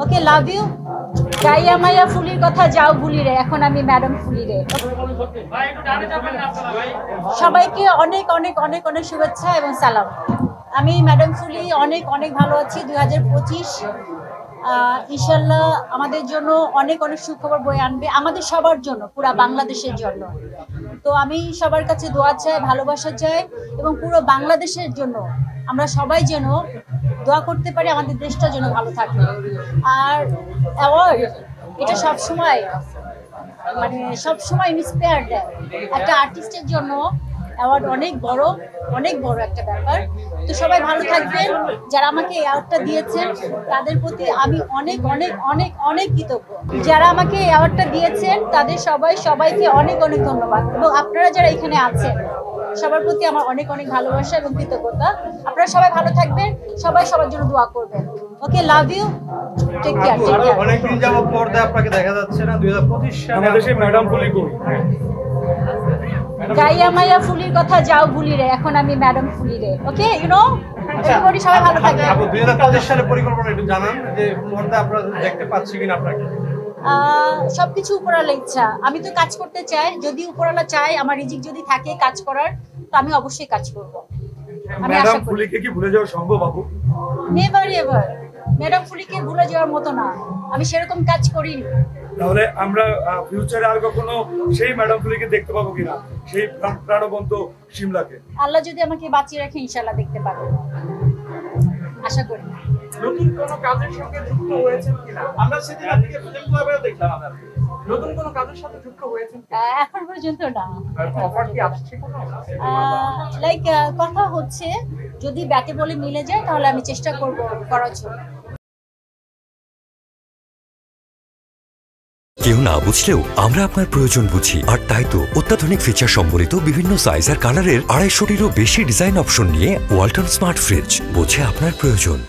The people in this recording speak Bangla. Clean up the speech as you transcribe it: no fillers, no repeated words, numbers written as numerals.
Okay, love you. গাইয়া মাইয়া ফুলির কথা যাও ভুলি রে, এখন আমি ম্যাডাম ফুলি রে। সবাইকে অনেক অনেক অনেক অনেক শুভেচ্ছা এবং সালাম। আমি ম্যাডাম ফুলি অনেক অনেক ভালো আছি। 2025 ইনশাল্লাহ আমাদের জন্য অনেক অনেক সুখবর বয়ে আনবে, আমাদের সবার জন্য, পুরো বাংলাদেশের জন্য। তো আমি সবার কাছে দোয়া চাই, ভালোবাসা চাই এবং পুরো বাংলাদেশের জন্য আমরা সবাই যেন দোয়া করতে পারি আমাদের দেশটা যেন ভালো থাকে। আর অ্যাওয়ার্ড এটা সবসময় সবসময় ইন্সপায়ার দেয়। একটা আর্টিস্টের জন্য অ্যাওয়ার্ড অনেক বড় একটা ব্যাপার। তো সবাই ভালো থাকবেন। যারা আমাকে অ্যাওয়ার্ডটা দিয়েছেন তাদের প্রতি আমি অনেক অনেক অনেক অনেক কৃতজ্ঞ। যারা আমাকে অ্যাওয়ার্ডটা দিয়েছেন তাদের সবাইকে অনেক অনেক ধন্যবাদ। এবং আপনারা যারা এখানে আছেন সবার প্রতি আমার অনেক অনেক ভালোবাসা এবং কৃতজ্ঞতা। আপনারা সবাই ভালো থাকবেন, সবাই সবার জন্য দোয়া করবেন। ওকে, লাভ ইউ, টেক কেয়ার। অনেকদিন যাবত পর্দায় আপনাকে দেখা যাচ্ছে না। 2025 সালে বাংলাদেশে ম্যাডাম ফুলি কই? গাইয়া মাইয়া ফুলির কথা যাও ভুলি রে, এখন আমি ম্যাডাম ফুলি রে। ওকে, এভরিবডি, সবাই ভালো থাকবেন। আপু 2025 সালে পরিকল্পনা একটু জানান যে পর্দায় আপনারা দেখতে পাচ্ছি কিনা আপনাকে। সবকিছু উপরওয়ালা ইচ্ছা। আমি তো কাজ করতে চাই, যদি উপরওয়ালা চাই, আমার রিজিক যদি থাকে কাজ করার, তো আমি অবশ্যই কাজ করব। আমি আশা ম্যাডাম করি। ফুলিকে কি ভুলে যাওয়া সম্ভব আপু? Never ever. ম্যাডাম ফুলিকে ভুলে যাওয়ার মতো না, আমি সেরকম কাজ করিনি। তাহলে আমরা ফিউচারে আর কখনো সেই ম্যাডাম ফুলিকে দেখতে পাবো কিনা, সেই প্রাণবন্ত শিমলাকে? আল্লাহ যদি আমাকে বাঁচিয়ে রাখে ইনশাআল্লাহ দেখতে পাবো, আশা করি। নতুন কোনো কাজের সঙ্গে যুক্ত হয়েছেন কিনা? আমরা সেদিন আপনাকে প্রেজেন্ট ক্লাবে দেখলাম। নতুন কোনো কাজের সাথে যুক্ত হয়েছেন কিনা? এখন পর্যন্ত না। অফার কি আসছে কোনো? কথা হচ্ছে, যদি ব্যাটে বলে মিলে যায় তাহলে আমি চেষ্টা করব করার জন্য। কেউ না বুঝলেও আমরা আপনার প্রয়োজন বুঝি, আর তাই তো অত্যাধুনিক ফিচার সম্বলিত বিভিন্ন সাইজ আর কালারের 250টিরও বেশি ডিজাইন অপশন নিয়ে ওয়ালটন স্মার্ট ফ্রিজ বোঝে আপনার প্রয়োজন।